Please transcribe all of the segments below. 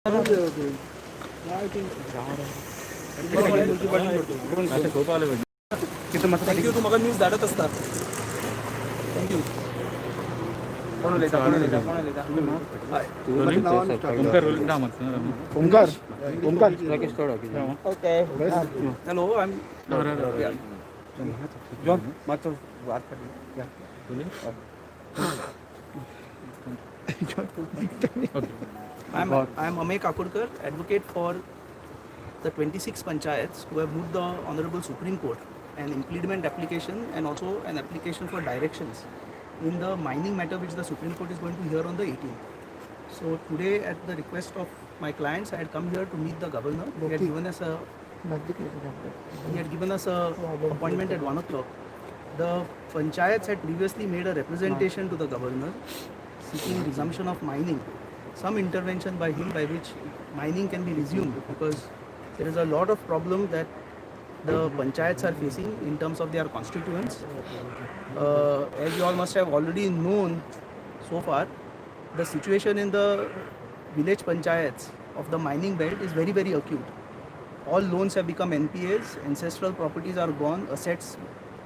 Thank you. तू म्हाका news धाडत आसता. थँक्यू. कोण उलयता? Omkar okay. Hello. I am John. मातसो वाट I am Amey Kakurkar, advocate for the 26 panchayats who have moved the Honorable Supreme Court an implement application and also an application for directions in the mining matter which the Supreme Court is going to hear on the 18th. So today, at the request of my clients, I had come here to meet the governor. He had given us a appointment at 1 o'clock. The panchayats had previously made a representation to the governor seeking resumption of mining, some intervention by him by which mining can be resumed, because there is a lot of problem that the panchayats are facing in terms of their constituents. As you all must have already known so far, the situation in the village panchayats of the mining belt is very, very acute. All loans have become NPAs, ancestral properties are gone, assets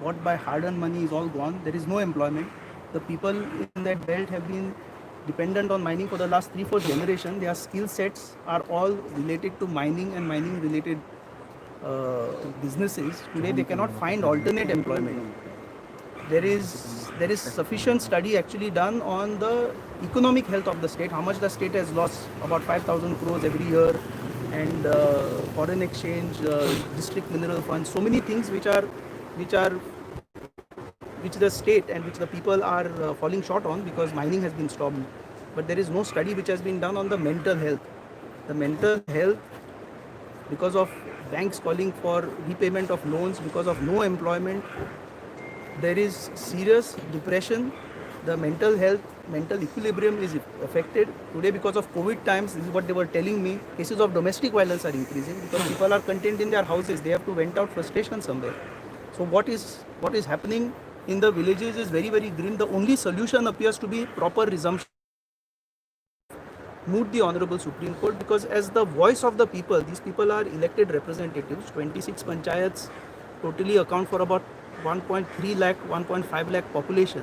bought by hard-earned money is all gone, there is no employment. The people in that belt have been dependent on mining for the last 3-4 generations. Their skill sets are all related to mining and mining related businesses. Today they cannot find alternate employment. There is sufficient study actually done on the economic health of the state, how much the state has lost, about 5,000 crores every year, and foreign exchange, district mineral funds, so many things which the state and which the people are falling short on because mining has been stopped. But there is no study which has been done on the mental health. The mental health, because of banks calling for repayment of loans, because of no employment, there is serious depression. The mental health, mental equilibrium is affected. Today, because of COVID times, this is what they were telling me, cases of domestic violence are increasing because people are contained in their houses. They have to vent out frustration somewhere. So what is happening in the villages is very, very grim. The only solution appears to be proper resumption. Moot the Honorable Supreme Court, because as the voice of the people, these people are elected representatives. 26 panchayats totally account for about 1.3 lakh, 1.5 lakh population.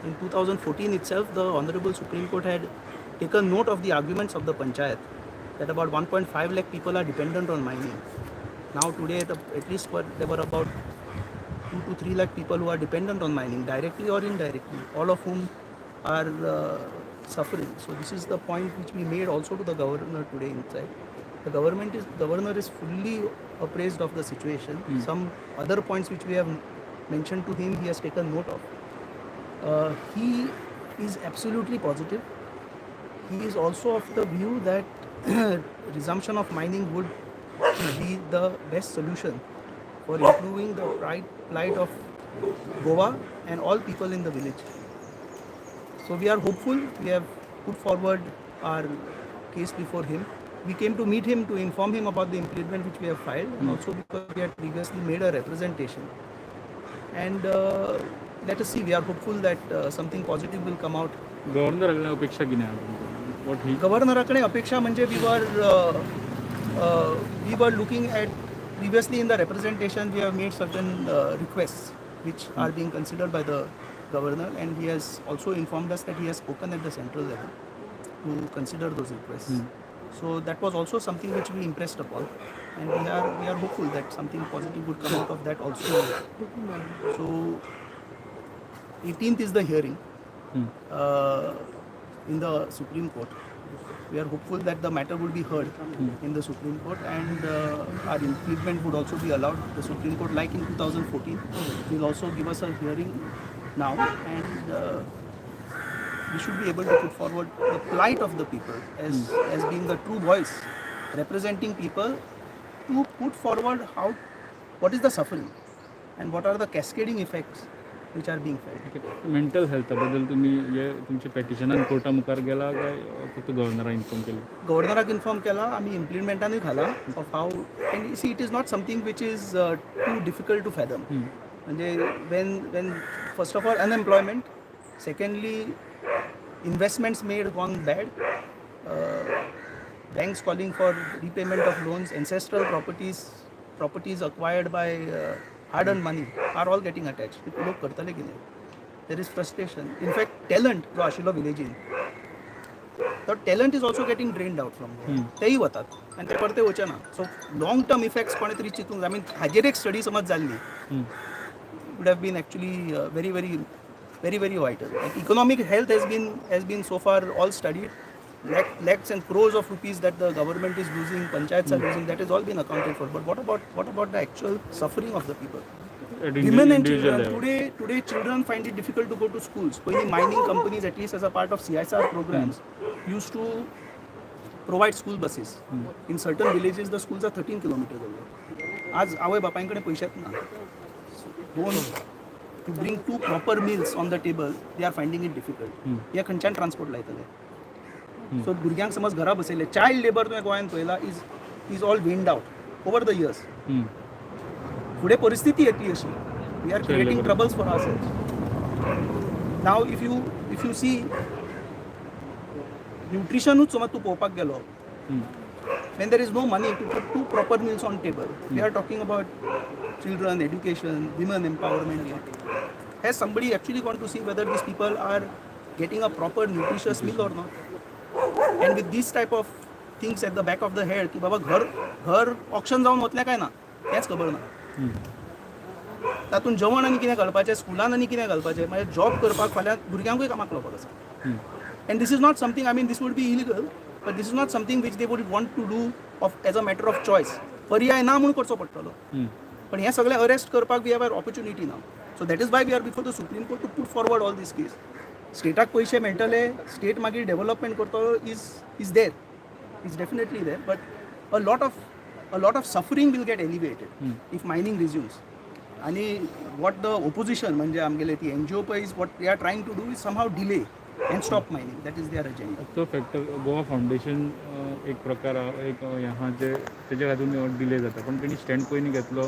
In 2014 itself, the Honorable Supreme Court had taken note of the arguments of the panchayat that about 1.5 lakh people are dependent on mining. Now today, at least there were about 2 to 3 lakh people who are dependent on mining, directly or indirectly, all of whom are suffering. So this is the point which we made also to the governor today inside. The governor is fully appraised of the situation. Some other points which we have mentioned to him, he has taken note of. He is absolutely positive. He is also of the view that resumption of mining would be the best solution for improving the plight of Goa and all people in the village. So we are hopeful. We have put forward our case before him. We came to meet him to inform him about the impediment which we have filed, and also because we had previously made a representation. And let us see. We are hopeful that something positive will come out. Governor अपेक्षा की नाही गव्हर्नराकडे अपेक्षा म्हणजे we were looking at previously in the representation we have made certain requests which are being considered by the governor, and he has also informed us that he has spoken at the central level to consider those requests. So that was also something which we impressed upon, and we are hopeful that something positive would come out of that also. So 18th is the hearing in the Supreme Court. We are hopeful that the matter will be heard in the Supreme Court, and our implement would also be allowed. The Supreme Court, like in 2014, will also give us a hearing now, and we should be able to put forward the plight of the people as being the true voice, representing people, to put forward what is the suffering and what are the cascading effects which are being felt. Mental health बद्दल तुम्ही तुमचे पॅटिशनान Carta मुखार गेला काय फक्त गव्हर्नराक inform केले? गव्हर्नराक inform केला, आम्ही इम्प्लिमेंटानूय घाला of how, and see it is not something which is too difficult to fathom. म्हणजे when first of all unemployment, secondly investments made gone bad, banks calling for repayment of loans, ancestral properties acquired by hard-earned money are all getting attached. लोग करतले की नाही. There is frustration. In fact, talent जो आशिल्लो विलेजीन, the talent is also getting drained out from there. तेही वतात आणि ते परते वचे ना. So long term effects कोणे तरी चिंतूंक जाय. I mean हाजेर एक स्टडी समज जाल्ली would have been actually very vital. Like economic health has been so far all studied. Lakhs and crores of rupees that the government is losing, panchayats are losing, that has all been accounted for. But what about the actual suffering of the people? Women and children. Today children find it difficult to go to schools. Many mining companies, at least as a part of CSR programs, used to provide school buses. In certain villages, the schools are 13 kilometers away. आज आवय बापांकडे पैसे आहेत ना. To bring two proper meals on the table, they are finding it difficult. या खंयच्यान transport लायतले. So भुरग्यांक समज घरा बसयले, चायल्ड लेबर तुवें गोंयांत पळयला is all went out over the years. फुडें परिस्थिती येतली अशी. We are creating troubles for ourselves. Now if you see न्यूट्रिशनूच समज तूं पळोवपाक गेलो, when there is no money to put two proper meals on table, we are talking about children, education, women empowerment. Has somebody actually gone to see whether these people are getting a proper nutritious meal or not? And with these type of things at the back of the head, की बाबा घर auction जावन वतलें काय ना हेंच खबर ना. तातूंत जेवण आनी कितें घालपाचें, स्कुलान आनी कितें घालपाचें, मागीर जॉब करपाक फाल्यां भुरग्यांकूय कामाक लावपाक आसा. And this is not something, I mean, this would be illegal, but this is not something which they would want to do as a matter of choice. पर्याय ना म्हणून करचो पडटलो. पण हे सगळें अरेस्ट करपाक we have an opportunity now. So that is why we are before the Supreme Court to put forward all these case. स्टेटाक पयशे मेळटले, स्टेट मागीर डेव्हलपमेंट करतलो is there, is definitely there, but a lot of suffering will get alleviated if mining resumes. आणि what the opposition म्हणजे आमगेले ती NGO पळय is what they are trying to do is somehow delay and stop mining. That is their agenda. तो factor Goa foundation एक प्रकार एक ह्या जे तेजे खातीर डिले जाता, पण तेणी स्टँड पयलीं घेतलो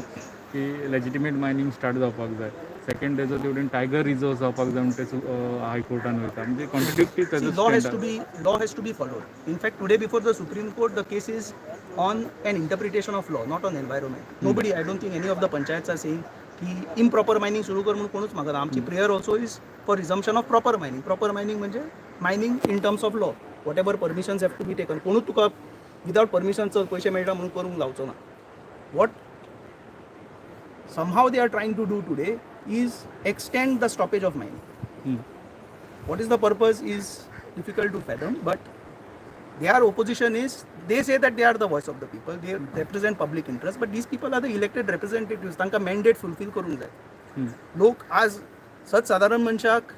की लेजिटिमेट मायनींग स्टार्ट जावपाक जाय. सेकंड तेजो तेवटेन टायगर रिजर्व जावपाक जाय म्हणून ते हायकोर्टान वयता. म्हणजे कॉन्ट्रडिक्टरी तेजो law has to be followed. In fact, today before the Supreme Court, the case is on an interpretation of law, not on environment. Nobody, I don't think any of the panchayats are saying की improper mining सुरू कर म्हणून कोणूच मागना. आमची prayer also is for resumption of proper mining. Proper mining म्हणजे mining in terms of law, whatever permissions have to be taken. कोणूच तुका विदाउट परमिशनचं पैसे मेळटा म्हणून करूंक लावचो ना. What somehow they are trying to do today is extend the stoppage of mining. What is the purpose is difficult to fathom, but their opposition is, they say that they are the voice of the people, they represent public interest, but these people are the elected representatives. तांकां mandate fulfill करूंक जाय. लोक आज सत साधारण मनशाक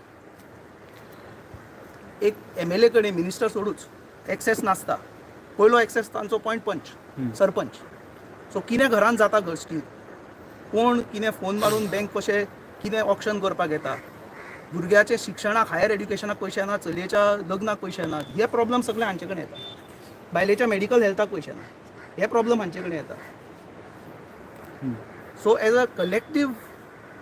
एक MLA कडे मिनिस्टर सोडूच एक्सेस नासता. पयलो एक्सेस तांचो पॉयंट पंच, सरपंच. सो कितें घरान जाता गोश्टी, कोण कितें फोन मारून बँक कशें कितें ऑक्शन करपाक येता, भुरग्याच्या शिक्षणाक हायर एड्युकेशनाक पयशे ना, चलयेच्या लग्नाक पयशे ना, हे प्रॉब्लम सगळे हांचे कडेन येता. बायलेच्या मेडिकल हेल्थाक पयशे ना, हे प्रॉब्लम हांचे कडेन येता. सो एज अ कलेक्टीव,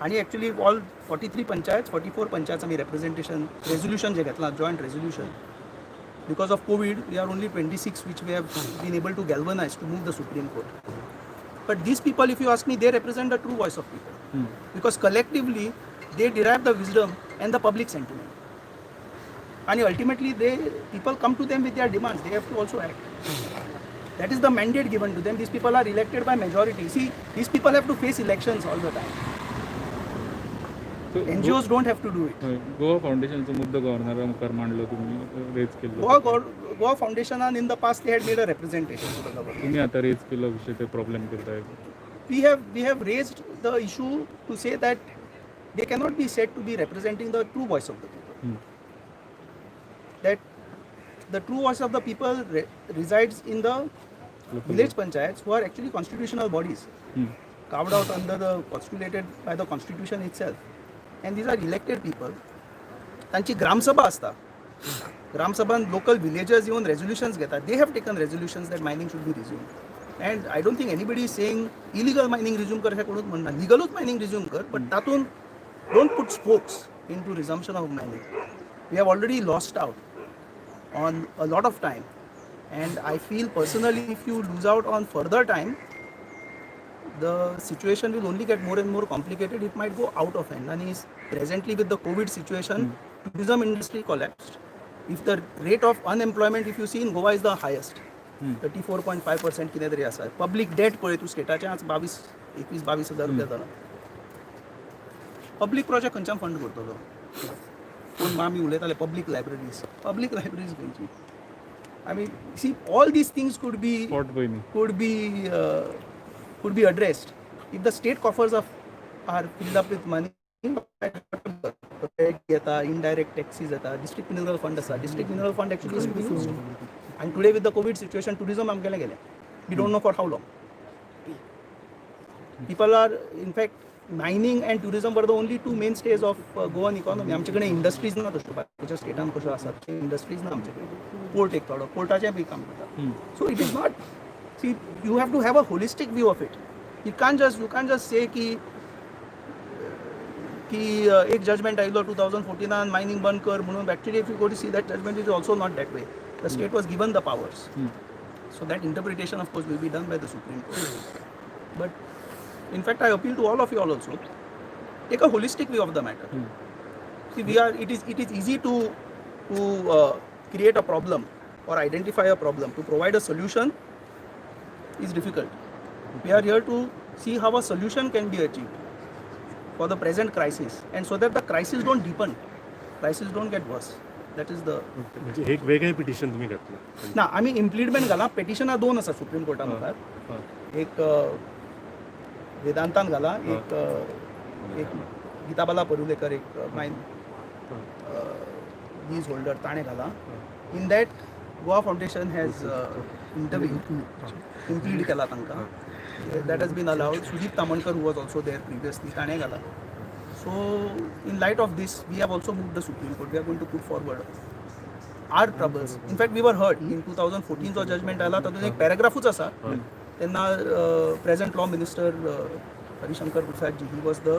आणि एक्चुअली ऑल 43 पंचायत 44 पंचायत आमी रेप्रेझेंटेशन रेझोल्युशन जे घेतलां, joint resolution. Because of COVID we are only 26 which we have been able to galvanize to move the Supreme Court. But these people, if you ask me, they represent the true voice of people. Because collectively, they derive the wisdom and the public sentiment. And ultimately, people come to them with their demands. They have to also act. That is the mandate given to them. These people are elected by majority. See, these people have to face elections all the time. NGOs don't have to do it. Goa फाउंडेशनचा मुद्दो गव्हर्नरा मुखार मांडलो, तुम्ही raise केलो. Goa Foundation in the past they had made a representation to the government. तुम्ही आता raise केलो विषय ते प्रॉब्लेम करताय. We have raised the issue to say that they cannot be said to be representing the true voice of the people. That the true voice of the people resides in the village panchayats, who are actually constitutional bodies, carved out under constituted by the constitution itself. And these are elected people. तांची ग्रामसभा असता. ग्रामसभान local villagers even resolutions घेतात. They have taken resolutions that mining should be resumed. And I don't think anybody is saying illegal mining resume कर हे कोणूच म्हणना. Legalूच mining resume कर, but तातून don't put spokes into resumption of mining. We have already lost out on a lot of time. And I feel personally, if you lose out on further time, the situation will only get more and more complicated. It might go out of hand. And is presently with the COVID situation, tourism industry collapsed. If the rate of unemployment, if you see in Goa, is the highest, 34.5% कितें तरी आसा. Public debt पळय तूं स्टेटाचें आज 21-22 रुपया जाला. Public project खंयच्यान fund करतलो? पूण आमी उलयताले पब्लीक लायब्ररीज खंयची? I mean, see, all these things could be spot पयलीं could be addressed if the state coffers are filled up with money. येता, indirect taxes येता, district mineral fund आसा. District mineral fund actually is to be used. And today with the COVID situation, tourism आमगेलें गेलें. We don't know for how long. People are, in fact, mining and tourism were the only two mainstays of Goan economy. आमचे कडेन industries ना तश्यो बाकीच्या स्टेटान कश्यो आसात industries ना आमचे कडेन. पोर्ट एक थोडो पोर्टाचें बी काम करता. So it is not, see, you have to have a holistic view of it. You can't just say की एक जजमेंट आयलो 2014 मायनिंग बंद कर म्हणून. Actually if you go to see that judgement is also not that way. The state was given the powers. So that interpretation, of course, will be done by the Supreme Court. But in fact, I appeal to all of you all also, take a holistic view of the matter. See, it is easy to create a problem or identify a problem. To provide a solution is difficult. We are here to see how a solution can be achieved for the present crisis, and so that the crisis don't deepen, crisis don't get worse. That is the. म्हणजे एक वेगळे petition तुम्ही घातलं ना आम्ही implement घाला. पेटिशनां दोन आसा सुप्रीम कोर्टा मुखार. एक वेदांतान घाला, एक गीताबाला परुलेकर, एक मायन लीज होल्डर ताणें घाला. In that Goa foundation has impleaded केला तांकां. That has been allowed. Sudeep Tamankar who was also there previously, ताणें घाला. So, in light of this, we have also moved the Supreme Court. We are going to put forward our troubles. In fact, we were heard. In 2014 जो judgment आला तातूंत एक paragraphूच आसा. तेन्ना present law minister Harishankar Prasad ji, he was the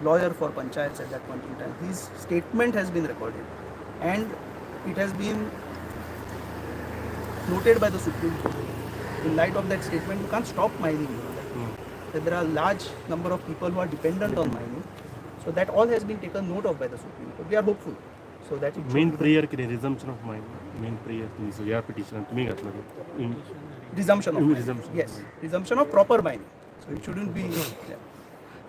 lawyer for panchayats at that point in time. His statement has been recorded, and it has been noted by the Supreme Court. In light of that statement, you can't stop mining. That there are large number of people who are dependent on mining. So that all has been taken note of by the Supreme Court. We are hopeful. So that it main prayer कितें रिझम्पशन of mining main prayer तुमचो ह्या पिटिशनान तुम्ही घातलं resumption of Resumption. mining. Yes, resumption of proper mining. So it shouldn't be. Yeah.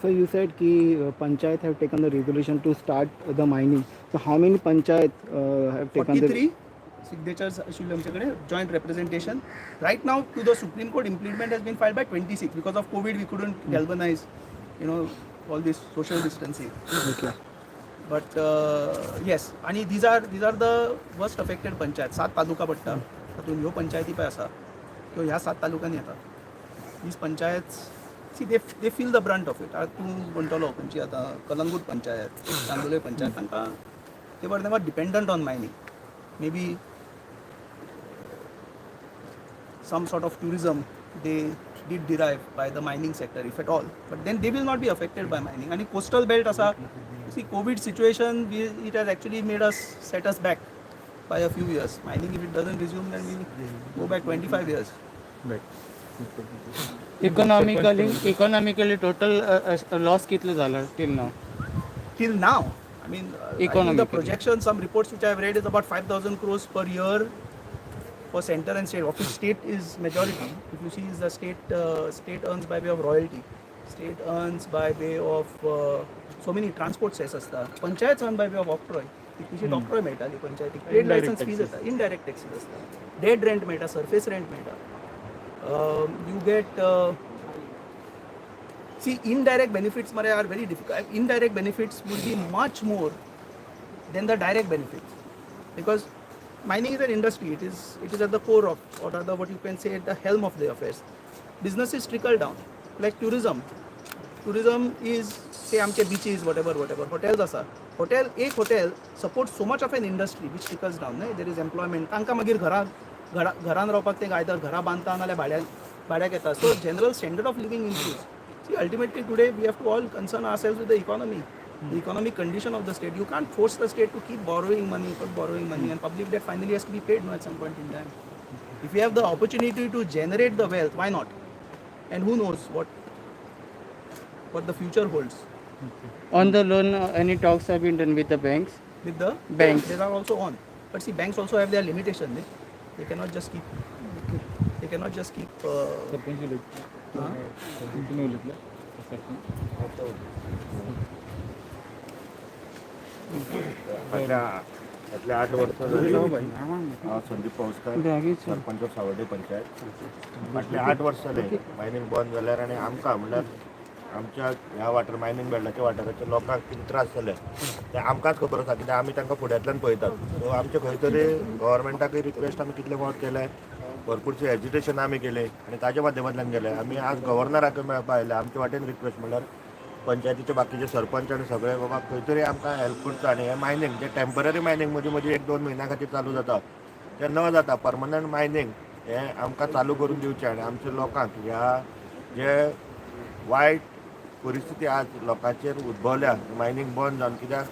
So you said कि panchayat have taken the resolution to start the mining. So how many panchayat have taken 43 signatures आशिल्ले आमचे कडेन joint representation. Right now to the Supreme Court, implement has been filed by 26. Because of COVID, we couldn't galvanize, all this social distancing. Okay. But yes, and these are the worst affected panchayat. 7 taluka पडटा. तातूंत ह्यो पंचायती पळय आसा त्यो ह्या 7 तालुक्यांनी येतात. These panchayats, see, they feel the brunt of it. तूं म्हणटलो खंयची आतां कलंगूट पंचायत, चांदोले पंचायत, तांकां they were never dependent on mining. Maybe some sort of tourism they did derive by the mining sector, if at all. But then they will not be affected by mining. And coastal belt asa, see, COVID situation, it has actually made us, set us back by a few years. Mining, if it doesn't resume, then we'll go back 25 years. Economically total loss कितलं झालं till now? Till now, I mean, I think the Economically. projection, some reports which I have read is about 5,000 crores per year for center and state. Of which state is majority. If you see, is the state earns by way of royalty. State earns by way of so many transport cess असता. Panchayats earn by way of octroi. तितलीशीच octroi मेळटाली पंचायतीक. Trade license fees येता. Indirect taxes असता. Dead rent मेळटा. Surface rent मेळटा. You get see, indirect benefits are very difficult. Indirect benefits would be much more than the direct benefits, because mining is an industry. It is at the core of, or rather what you can say, at the helm of the affairs. Businesses trickle down, like tourism. Tourism is, say, amche beaches, whatever. Hotels asa. Ek hotel supports so much of an industry which trickles down. There is employment. तांकां मागीर घरान रावपाक ते either घरा बांदता नाल्यार भाड्याक येता. So general standard of living improves. See, ultimately today we have to all concern ourselves with the economy, the economic condition of the state. You can't force the state to keep borrowing money, and public debt finally has to be paid at some point in time. If you have the opportunity to generate the wealth, why not? And who knows what the future holds. On the loan, any talks have been done with the banks? With the Banks. they are also on. But see, banks also have their limitation. They cannot just keep. They cannot just keep. Sarpanch तुम्ही उलटलं फाटल्या 8 वर्सां Sandeep पौसकार sarpanch of Sawarde panchayat फाटल्या 8 वर्सां जाली mining बंद जाल्यार आनी आमकां म्हणल्यार आमच्या ह्या वाठार मायनींग बेल्टाच्या वाठाराच्या लोकांक कितें त्रास जाले ते आमकांच खबर आसा कित्याक आमी तांकां फुड्यांतल्यान पळयतात. सो आमचे खंय तरी गव्हर्मेंटाकय रिक्वेस्ट आमी कितले फावट केले, भरपूरशे एज्युटेशन आमी केले आनी ताच्या माध्यमांतल्यान गेले. आमी आज गव्हर्नराक मेळपा आयले. आमचे वाटेन रिक्वेस्ट म्हणल्यार पंचायतीचे बाकीचे सरपंच आनी सगळे बाबा खंय तरी आमकां हेल्प करचो आनी हें मायनींग जे टेम्पररी मायनींग मदीं मदीं 1-2 म्हयन्या खातीर चालू जाता तें न जाता परमनंट मायनींग हें आमकां चालू करून दिवचें आनी आमच्या लोकांक ह्या जे वायट परिस्थिती आज लोकांचेर उद्भवल्या मायनींग बंद जावन कित्याक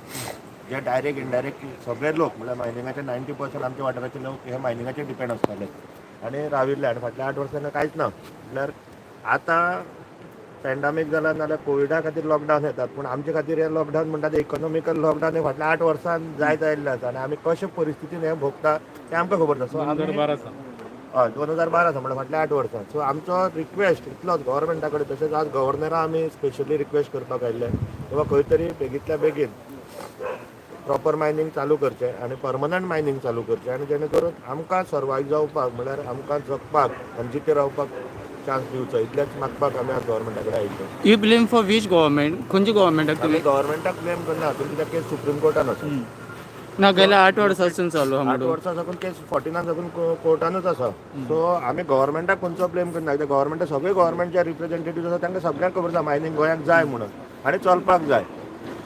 जे डायरेक्ट इनडायरेक्ट सगळे लोक म्हळ्यार मायनिंगाचे 90% आमच्या वाठाराचे लोक हे मायनिंगाचेर डिपेंड आसताले आनी राविल्ले आनी फाटल्या 8 वर्सांनी कांयच ना. म्हळ्यार आतां पॅन्डेमीक जाला नाल्यार कोविडा खातीर लॉकडावन येतात पूण आमचे खातीर हे लॉकडावन म्हणटा ते इकॉनॉमिकल लॉकडावन हे फाटल्या 8 वर्सांन जायत आयिल्ले आसा आनी आमी कशे परिस्थितीन हे भोगता तें आमकां खबर आसा. सो आमी 2012 हय 2012 आसा म्हळ्यार फाटल्या 8 वर्सां. सो आमचो रिक्वेस्ट इतलोच गव्हर्मेंटा कडेन तशेंच आज गव्हर्नरा आमी स्पेशली रिक्वेस्ट करपाक आयिल्ले किंवा खंय तरी बेगींतल्या बेगीन प्रॉपर मायनींग चालू करचें आनी परमनंट मायनींग चालू करचें आनी जेणे करून आमकां सर्वायव जावपाक म्हळ्यार आमकां जगपाक आनी जिते रावपाक चान्स दिवचो इतलेंच मागपाक आमी आज गव्हर्मेंटा कडेन आयिल्ले. You blame for which government? खंयच्या गव्हर्मेंटाक आमी तुम्ही? गव्हर्मेंटाक ब्लेम करना पूण कित्याक केस सुप्रीम कोर्टान आसा. ना गेल्या 8 वर्सांसून चालू आहा 8 म्हणून. वर्सां साकून केस 14 साकून कोर्टानूच आसा. सो आमी गव्हर्मेंटाक खंयचो ब्लेम करना कित्याक गव्हर्मेंट सगळे गव्हर्मेंट जे रिप्रेझेंटेटिव्ह आसा तांकां सगळ्यांक खबर आसा मायनींग गोंयांक जाय म्हणून आनी चलपाक जाय.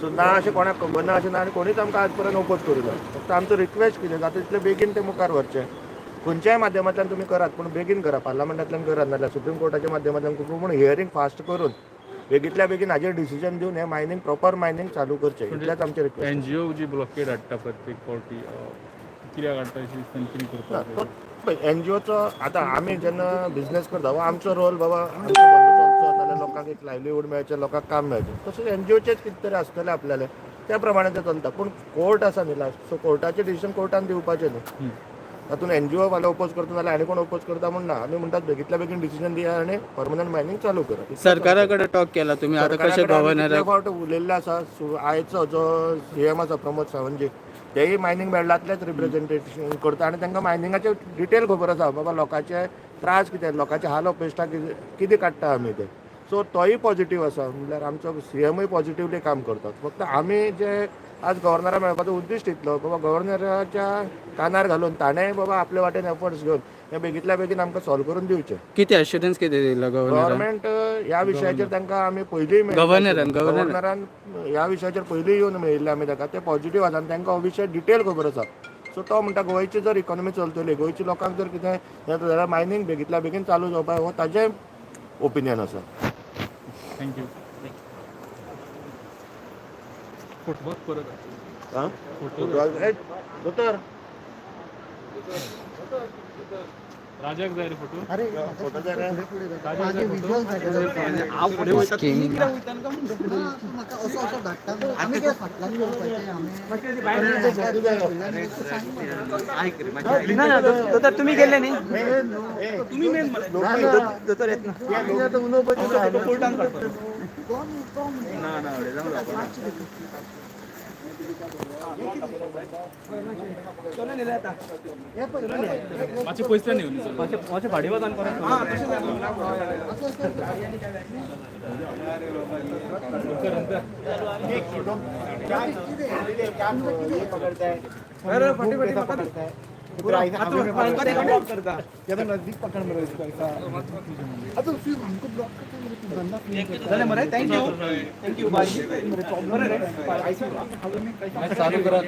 सो ना अशें कोणाक खबर ना अशें ना आनी कोणीच आमकां आज पर्यंत ओपोज करूं ना. फक्त आमचो रिक्वेस्ट कितें जाता तितले बेगीन ते मुखार व्हरचें. खंयच्याय माध्यमांतल्यान तुमी करात पूण बेगीन करा. पार्लमेंटांतल्यान करात नाल्यार सुप्रीम कोर्टाच्या माध्यमांतल्यान पूण हियरींग फास्ट करून बेगींतल्या बेगीन हाजेर डिसिजन दिवन हें मायनींग प्रॉपर मायनींग चालू करचें इतलेंच आमचें रिक्वेस्ट. एनजीओ जी ब्लॉकेड हाडटा प्रत्येक फावटी कित्याक हाडटा अशी खंयतरी करपाक एनजीओचो आतां आमी जेन्ना बिझनेस करता हो आमचो रोल बाबा आमचो धंदो चलचो नाल्यार लोकांक एक लायवलीहूड मेळचें लोकांक काम मेळचें तशेंच एनजीओचेच कितें तरी आसतलें आपल्यालें त्या प्रमाणे तें चलता. पूण कोर्ट आसा न्ही लास्ट सो कोर्टाचें डिसिजन कोर्टान दिवपाचें न्ही. तातूंत एनजीओ फाल्यां ओपोज करता जाल्यार आनी कोण ओपोज करता म्हण ना. आमी म्हणटात बेगींतल्या बेगीन डिसिजन दिया आनी परमनंट मायनींग चालू करा. सरकारा कडेन टॉक केला तुम्ही आता कशे गव्हर्नराक? फावट उलयल्ले आसा. आयचो जो सीएम आसा प्रमोद सावंतजी तेय मायनींग बेल्टांतलेच रिप्रेझेंटेशन करता आनी तांकां मायनिंगाचे डिटेल खबर आसा बाबा लोकांचे त्रास कितें लोकांचे हाल अपेश्टा कितें काडटा आमी ते. सो तोय पॉझिटीव आसा म्हणल्यार आमचो सीएमूय पॉझिटिवली काम करतात. फक्त आमी जे आज गव्हर्नरा मेळपाचो उद्दिश्ट इतलो बाबा गव्हर्नराच्या कानार घालून ताणें बाबा आपले वाटेन एफर्ट्स घेवन हें बेगींतल्या बेगीन आमकां सॉल्व करून दिवचें. किती एश्युरन्स किती दिला गव्हर्नरान? गव्हर्मेंट ह्या विशयाचेर तांकां आमी पयलींय गव्हर्नरान ह्या विशयाचेर पयलीं येवन मेळिल्ले आमी ताका ते पॉझिटीव आसा आनी तांकां हो विशय डिटेल खबर आसा. सो तो म्हणटा गोंयची जर इकॉनॉमी चलतली गोंयच्या लोकांक जर कितें हें जाल्यार मायनींग बेगींतल्या बेगीन चालू जावपाक हो ताजें ओपिनियन आसा. थँक्यू. फुटबॉल परत आं दोतोर राजाक जाय रे फोटो. फोटो जाय रे. दोतोर तुम्ही गेले न्ही तुम्ही मेन दोतोर येत ना कोर्टान काडपाक ना ना मातशे पयसल्यान येवनी मातशें भाडी वचोन परत हां नजदीक पकड़ मेरे थँक्यू बाय चालू करा.